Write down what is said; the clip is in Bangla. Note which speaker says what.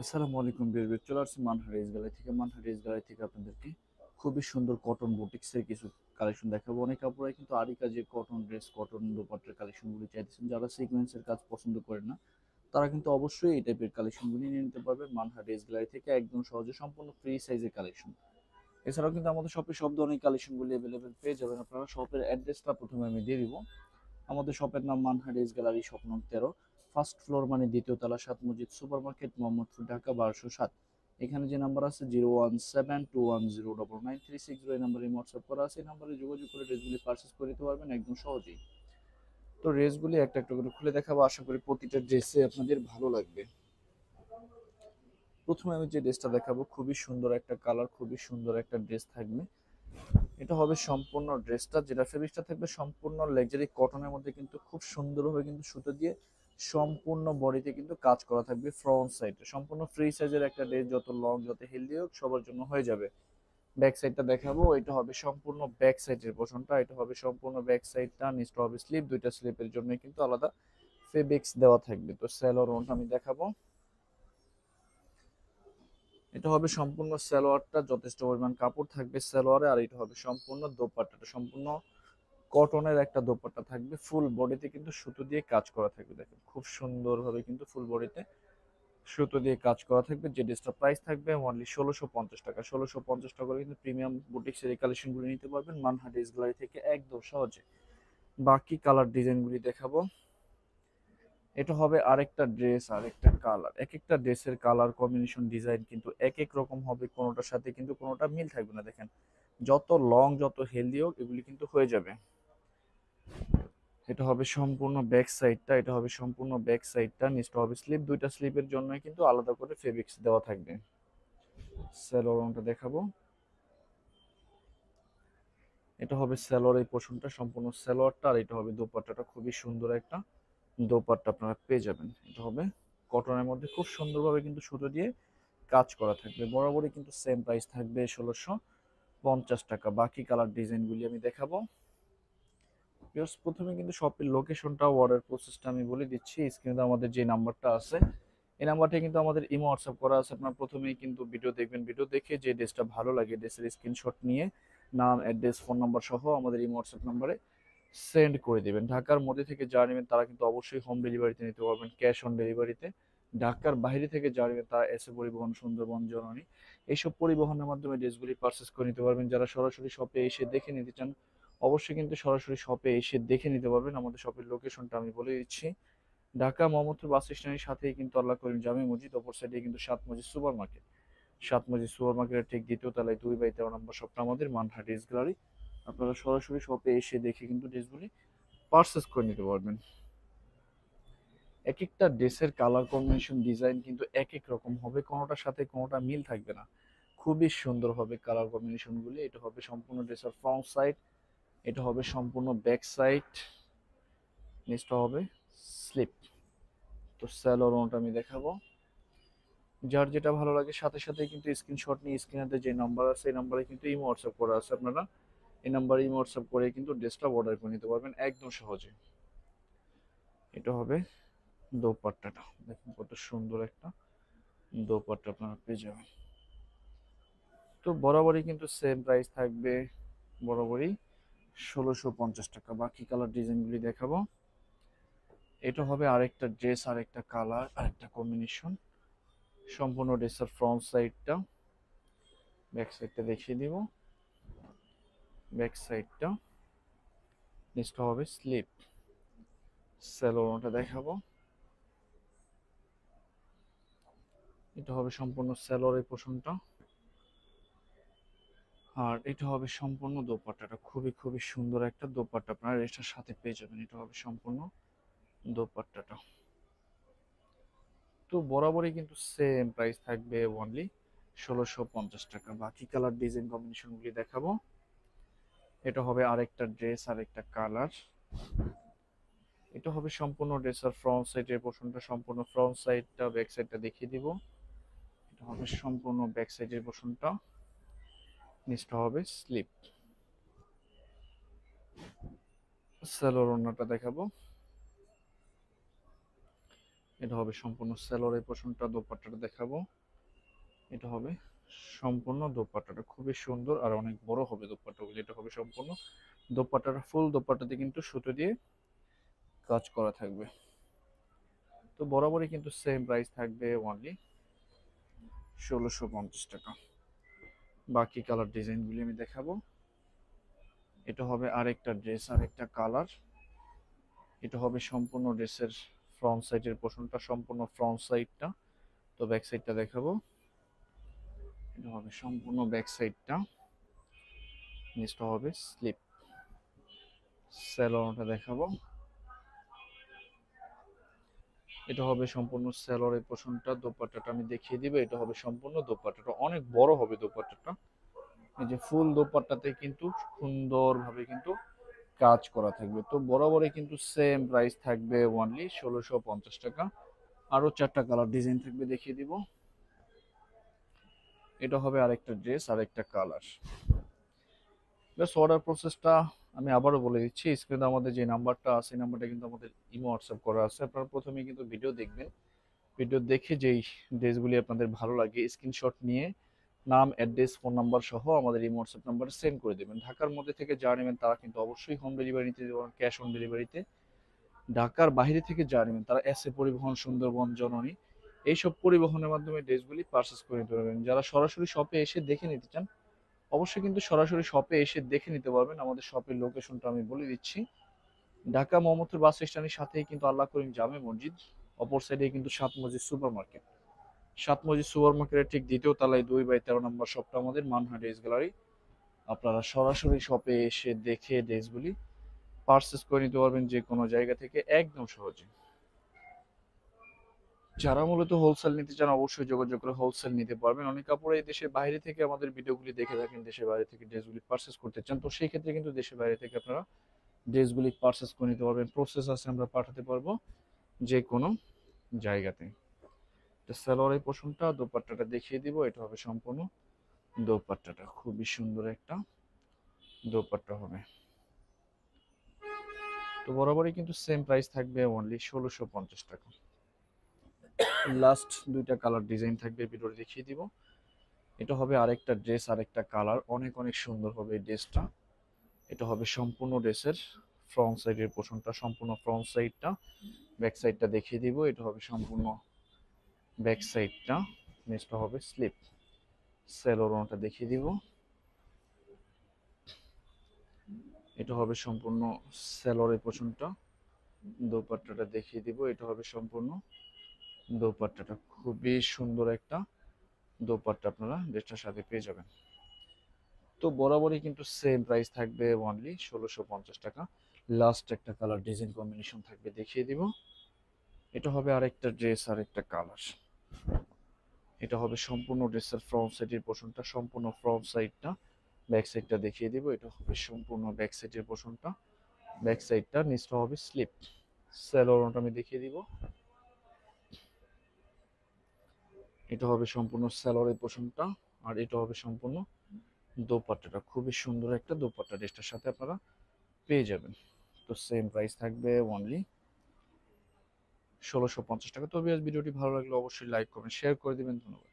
Speaker 1: আসসালামু আলাইকুম বিয়ার চলে আসছি মানহা রেস গ্যালারি থেকে আপনাদেরকে খুবই সুন্দর কটন বুটিক্সের কিছু কালেকশন দেখাবো। অনেক আপুরাই কিন্তু আরি কাজে কটন ড্রেস কটন দোপাট্টার কালেকশনগুলি চাইতেছেন। যারা সিকোয়েন্সের কাজ পছন্দ করেন না তারা কিন্তু অবশ্যই এই টাইপের কালেকশনগুলি নিয়ে নিতে পারবেন মানহা রেস গ্যালারি থেকে, একদম সহজে সম্পূর্ণ ফ্রি সাইজের কালেকশন। এছাড়াও কিন্তু আমাদের শপে সব ধরনের কালেকশনগুলি অ্যাভেলেবেল পেয়ে যাবেন। আপনারা শপের অ্যাড্রেসটা প্রথমে আমি দিয়ে দিব। আমাদের শপের নাম মানহা রেস গ্যালারি, শপ নং 13, ফার্স্ট ফ্লোর মানে দ্বিতীয় তলা, সাত মসজিদ সুপার মার্কেট, মোহাম্মদপুর, ঢাকা 1207। এখানে যে নাম্বার আছে 01721099360, এই নাম্বারে হোয়াটসঅ্যাপ করা আছে। এই নাম্বারে যোগাযোগ করে ড্রেসগুলি পারচেস করে নিতে পারবেন একদম সহজেই। তো ড্রেসগুলি একটা একটা করে খুলে দেখাবো, আশা করি প্রতিটা ড্রেসে আপনাদের ভালো লাগবে। প্রথমে আমি যে ড্রেসটা দেখাবো খুবই সুন্দর একটা কালার, খুবই সুন্দর একটা ড্রেস থাকবে। এটা হবে সম্পূর্ণ ড্রেসটা, যেটা ফেব্রিকটা থাকবে সম্পূর্ণ লাক্সারি কটনের মধ্যে, কিন্তু খুব সুন্দরভাবে কিন্তু সুতো দিয়ে সম্পূর্ণ বডিতে কিন্তু কাজ করা থাকবে। ফ্রন্ট সাইডে সম্পূর্ণ ফ্রি সাইজের একটা ড্রেস, যত লং যত হেলদি হোক সবার জন্য হয়ে যাবে। ব্যাক সাইডটা দেখাবো, এটা হবে সম্পূর্ণ ব্যাক সাইডের পোর্শনটা, এটা হবে সম্পূর্ণ ব্যাক সাইডটা। নিচটা হবে স্লিপ, দুইটা স্লিপের জন্য কিন্তু আলাদা ফেব্রিক্স দেওয়া থাকবে। তো সেলোয়ার ওন্টা আমি দেখাবো, এটা হবে সম্পূর্ণ সালোয়ারটা, যথেষ্ট পরিমাণ কাপড় থাকবে সালোয়ারে। আর এটা হবে সম্পূর্ণ দোপাট্টাটা, সম্পূর্ণ কটনের একটা দোপাট্টা থাকবে। ফুল বডিতে কিন্তু সুতো দিয়ে কাজ করা থাকবে, দেখেন খুব সুন্দরভাবে কিন্তু ফুল বডিতে সুতো দিয়ে কাজ করা থাকবে। যে ড্রেসটার প্রাইস থাকবে অনলি 1650 টাকা। 1650 টাকা করে কিন্তু প্রিমিয়াম বুটিক্সের এই কালেকশনগুলো নিতে পারবেন মানহা ড্রেস গ্যালারি থেকে একদম সহজে। বাকি কালার ডিজাইনগুলি দেখাবো। এটা হবে আরেকটা ড্রেস, আরেকটা কালার। এক একটা ড্রেসের কালার কম্বিনেশন ডিজাইন কিন্তু এক এক রকম হবে, কোনোটার সাথে কিন্তু কোনোটা মিল থাকবে না। দেখেন যত লং যত হেলদি হোক এগুলি কিন্তু হয়ে যাবে। এটা হবে সম্পূর্ণ ব্যাক সাইডটা, এটা হবে সম্পূর্ণ ব্যাক সাইডটা। নিচটা হবে স্লিপ, দুইটা স্লিপের জন্য কিন্তু আলাদা করে ফেব্রিক্স দেওয়া থাকবে। স্যালোর রংটা দেখাবো, এটা হবে স্যালোর এই পোর্শনটা, সম্পূর্ণ স্যালোয়ারটা। আর এটা হবে দোপাট্টাটা, খুবই সুন্দর একটা দোপাট্টা আপনারা পেয়ে যাবেন। এটা হবে কটনের মধ্যে, খুব সুন্দরভাবে কিন্তু সুতো দিয়ে কাজ করা থাকবে। বরাবরই কিন্তু সেম প্রাইস থাকবে 1650 টাকা। বাকি কালার ডিজাইনগুলি আমি দেখাবো। ভিউয়ার্স, প্রথমে কিন্তু শপের লোকেশনটা, অর্ডার প্রসেসটা আমি বলে দিচ্ছি। স্ক্রিনে আমাদের যে নাম্বারটা আছে এই নাম্বারটা কিন্তু আমাদের ইমো হোয়াটসঅ্যাপ করা আছে। আপনার প্রথমেই কিন্তু ভিডিও দেখবেন, ভিডিও দেখে যে ড্রেসটা ভালো লাগে ড্রেসের স্ক্রিনশট নিয়ে নাম, অ্যাড্রেস, ফোন নাম্বার সহ আমাদের ইমো হোয়াটসঅ্যাপ নাম্বারে সেন্ড করে দিবেন। ঢাকার মধ্যে থেকে যারা নেবেন তারা কিন্তু অবশ্যই হোম ডেলিভারিতে নিতে পারবেন, ক্যাশ অন ডেলিভারিতে। ঢাকার বাইরে থেকে যারা নেবেন তারা এসে পরিবহন, সুন্দরবন, জননী এইসব পরিবহনের মাধ্যমে ড্রেসগুলি পারচেস করে নিতে পারবেন। যারা সরাসরি শপে এসে দেখে নিতে চান অবশ্যই কিন্তু সরাসরি শপে এসে দেখে নিতে পারবেন। আমাদের শপের লোকেশনটা আমি বলে দিচ্ছি, ঢাকা মোহাম্মদপুর বাস স্ট্যান্ডের সাথেই কিন্তু আল্লাহ করিম জামে মসজিদ, অপর সাইডে কিন্তু সাত মসজিদ সুপার মার্কেট। সাত মসজিদ সুপার মার্কেটের ঠিক দ্বিতীয় তলায় 2/13 নম্বর শপটা আমাদের মানহা ড্রেস গ্যালারি। আপনারা সরাসরি শপে এসে দেখে কিন্তু ড্রেসগুলি পারচেস করে নিতে পারবেন। এক একটা ড্রেসের কালার কম্বিনেশন ডিজাইন কিন্তু এক এক রকম হবে, কোনোটার সাথে কোনোটা মিল থাকবে না। খুবই সুন্দর হবে কালার কম্বিনেশনগুলি। এটা হবে সম্পূর্ণ ড্রেসের ফ্রন্ট সাইড, এটা হবে সম্পূর্ণ ব্যাক সাইড, নিচটা হবে স্লিপ। তো স্যালোর ওটা আমি দেখাবো, যার যেটা ভালো লাগে সাথে সাথে কিন্তু স্ক্রিনশট নিয়ে স্ক্রিনে যে নাম্বার আছে এই নাম্বারে কিন্তু ইমো হোয়াটসঅ্যাপ করা আছে। আপনারা এই নাম্বারে ইমো হোয়াটসঅ্যাপ করে কিন্তু ড্রেসটা অর্ডার করে নিতে পারবেন একদম সহজে। এটা হবে দোপাট্টাটা, দেখুন কত সুন্দর একটা দোপাট্টা আপনারা পেয়ে যাবেন। তো বরাবরই কিন্তু সেম প্রাইস থাকবে, বরাবরই 1650 টাকা। বাকি কালার ডিজাইনগুলি দেখাবো। এটা হবে আরেকটা ড্রেস, আরেকটা কালার, আরেকটা কম্বিনেশন। সম্পূর্ণ ড্রেসের ফ্রন্ট সাইডটা, ব্যাক সাইডটা দেখিয়ে দিব। ব্যাক সাইডটা, নিচটা হবে স্লিপ। স্যালোনটা দেখাবো, এটা হবে সম্পূর্ণ স্যালোয়ারের পোর্শনটা। আর এটা হবে সম্পূর্ণ দোপাট্টাটা, খুবই খুবই সুন্দর একটা দোপাট্টা আপনারা এটার সাথে পেয়ে যাবেন। এটা হবে সম্পূর্ণ দোপাট্টাটা। তো বরাবরই কিন্তু সেম প্রাইস থাকবে অনলি 1650 টাকা। বাকি কালার ডিজাইন কম্বিনেশনগুলি দেখাবো। এটা হবে আরেকটা ড্রেস, আরেকটা কালার। এটা হবে সম্পূর্ণ ড্রেসের ফ্রন্ট সাইডের পোর্শনটা, সম্পূর্ণ ফ্রন্ট সাইডটা, ব্যাক সাইডটা দেখিয়ে দিব। এটা হবে সম্পূর্ণ ব্যাক সাইডের পোর্শনটা, নিচটা হবে স্লিপ। স্যালোর ওড়নাটা দেখাবো, এটা হবে সম্পূর্ণ সেলোর এই পোর্শনটা, দোপাট্টাটা দেখাবো। এটা হবে সম্পূর্ণ দোপাট্টাটা খুবই সুন্দর আর অনেক বড় হবে দোপাট্টাগুলো। এটা হবে সম্পূর্ণ দোপাট্টাটা, ফুল দোপাট্টাতে কিন্তু সুতো দিয়ে কাজ করা থাকবে। তো বরাবরই কিন্তু সেম প্রাইস থাকবে, অনলি 1650 টাকা। বাকি কালার ডিজাইনগুলি আমি দেখাবো। এটা হবে আরেকটা ড্রেস, আরেকটা কালার। এটা হবে সম্পূর্ণ ড্রেসের ফ্রন্ট সাইডের পোর্শনটা, সম্পূর্ণ ফ্রন্ট সাইডটা। তো ব্যাক সাইডটা দেখাবো। এটা হবে সম্পূর্ণ ব্যাক সাইডটা, নিচটা হবে স্লিপ। স্যালোনটা দেখাবো। এটা হবে সম্পূর্ণ স্যালোরের পোর্শনটা, দোপাট্টাটা আমি দেখিয়ে দিব। এটা হবে সম্পূর্ণ দোপাট্টাটা, অনেক বড় হবে দোপাট্টাটা। এই যে ফুল দোপাট্টাতে কিন্তু সুন্দরভাবে কিন্তু কাজ করা থাকবে। তো বরাবরই কিন্তু সেম প্রাইস থাকবে, অনলি 1650 টাকা। আরো 4টা কালার ডিজাইন থাকবে, দেখিয়ে দিব। এটা হবে আরেকটা ড্রেস, আরেকটা কালার। জাস্ট অর্ডার প্রসেসটা আমি আবারও বলে দিচ্ছি। স্ক্রিনে আমাদের যে নাম্বারটা আছে, নাম্বারটা কিন্তু আমাদের ইমো হোয়াটসঅ্যাপ করা আছে। আপনারা প্রথমে কিন্তু ভিডিও দেখবেন, ভিডিও দেখে যেই ড্রেসগুলি আপনাদের ভালো লাগে স্ক্রিনশট নিয়ে নাম, অ্যাড্রেস, ফোন নাম্বার সহ আমাদের এই হোয়াটসঅ্যাপ নাম্বারে সেন্ড করে দেবেন। ঢাকার মধ্যে থেকে যারা নেবেন তারা কিন্তু অবশ্যই হোম ডেলিভারি নিতে দেবেন, ক্যাশ অন ডেলিভারিতে। ঢাকার বাইরে থেকে যারা নেবেন তারা এসএ পরিবহন, সুন্দরবন, জননী এইসব পরিবহনের মাধ্যমে ড্রেসগুলি পারচেস করে নিতে পারবেন। যারা সরাসরি শপে এসে দেখে নিতে চান অবশ্যই কিন্তু সরাসরি শপে এসে দেখে নিতে পারবেন। আমাদের শপের লোকেশনটা আমি বলে দিচ্ছি। ঢাকা মোহাম্মদপুর বাস স্ট্যান্ডের সাথেই কিন্তু আল্লাহ করিম জামে মসজিদ, অপর সাইডে কিন্তু সাত মসজিদ সুপার মার্কেট। সাত মসজিদ সুপার মার্কেটের ঠিক দ্বিতীয় তলায় 2/13 নম্বর শপটা আমাদের মানহা ড্রেস গ্যালারি। আপনারা সরাসরি শপে এসে দেখে ড্রেসগুলি পারচেস করে নিতে পারবেন যে কোনো জায়গা থেকে একদম সহজে। যারা মূলত হোলসেল নিতে চান অবশ্যই যোগাযোগ করে হোলসেল নিতে পারবেন। অনেক কাপড় এই দেশের বাইরে থেকে আমাদের ভিডিওগুলি দেখে থাকেন, দেশের বাইরে থেকে ড্রেসগুলি পারচেস করতে চান, তো সেই ক্ষেত্রে কিন্তু দেশের বাইরে থেকে আপনারা ড্রেসগুলি পারচেস করে নিতে পারবেন। প্রসেস আছে, আমরা পাঠাতে পারবো যে কোনো জায়গাতে। তো সালোয়ারের পোর্শনটা, দোপাট্টাটা দেখিয়ে দিব। এটা হবে সম্পূর্ণ দোপাট্টাটা, খুবই সুন্দর একটা দোপাট্টা হবে। তো বরাবরই কিন্তু সেম প্রাইস থাকবে, অনলি 1650 টাকা। লাস্ট 2টা কালার ডিজাইন থাকবে, ভিডিওতে দেখিয়ে দিব। এটা হবে আরেকটা ড্রেস, আরেকটা কালার, অনেক অনেক সুন্দর হবে এই ড্রেসটা। এটা হবে সম্পূর্ণ ড্রেসের ফ্রন্ট সাইডের পোর্শনটা, সম্পূর্ণ ফ্রন্ট সাইডটা। ব্যাক সাইডটা দেখিয়ে দিব। এটা হবে সম্পূর্ণ ব্যাক সাইডটা, নেক্সটটা হবে স্লিপ। সেলোরনটা দেখিয়ে দিব। এটা হবে সম্পূর্ণ সেলোরের পোর্শনটা, দোপাট্টাটা দেখিয়ে দিব। এটা হবে সম্পূর্ণ দোপাট্টাটা, খুবই সুন্দর একটা দোপাট্টা আপনারা ড্রেসটার সাথে পেয়ে যাবেন। তো বরাবরই কিন্তু সেম প্রাইস থাকবে, অনলি 1650 টাকা। লাস্ট একটা কালার ডিজাইন কম্বিনেশন থাকবে, দেখিয়ে দিব। এটা হবে আরেকটা ড্রেস, আরেকটা কালার। এটা হবে সম্পূর্ণ ড্রেসের ফ্রন্ট সাইডের পোর্শনটা, সম্পূর্ণ ফ্রন্ট সাইডটা। ব্যাক সাইডটা দেখিয়ে দিব। এটা হবে সম্পূর্ণ ব্যাক সাইডের পোর্শনটা, ব্যাক সাইডটা, নিচটা হবে স্লিপ। সেলোরনটা আমি দেখিয়ে দিব। এটা হবে সম্পূর্ণ সেলোরের পোর্শনটা, আর এটা হবে সম্পূর্ণ দোপাট্টাটা, খুবই সুন্দর একটা দোপাট্টা ড্রেসটার সাথে আপনারা পেয়ে যাবেন। তো সেম প্রাইস থাকবে, অনলি 1650 টাকা। তো ভিউয়ার্স, ভিডিওটি ভালো লাগলে অবশ্যই লাইক কমেন্ট শেয়ার করে দিবেন। ধন্যবাদ।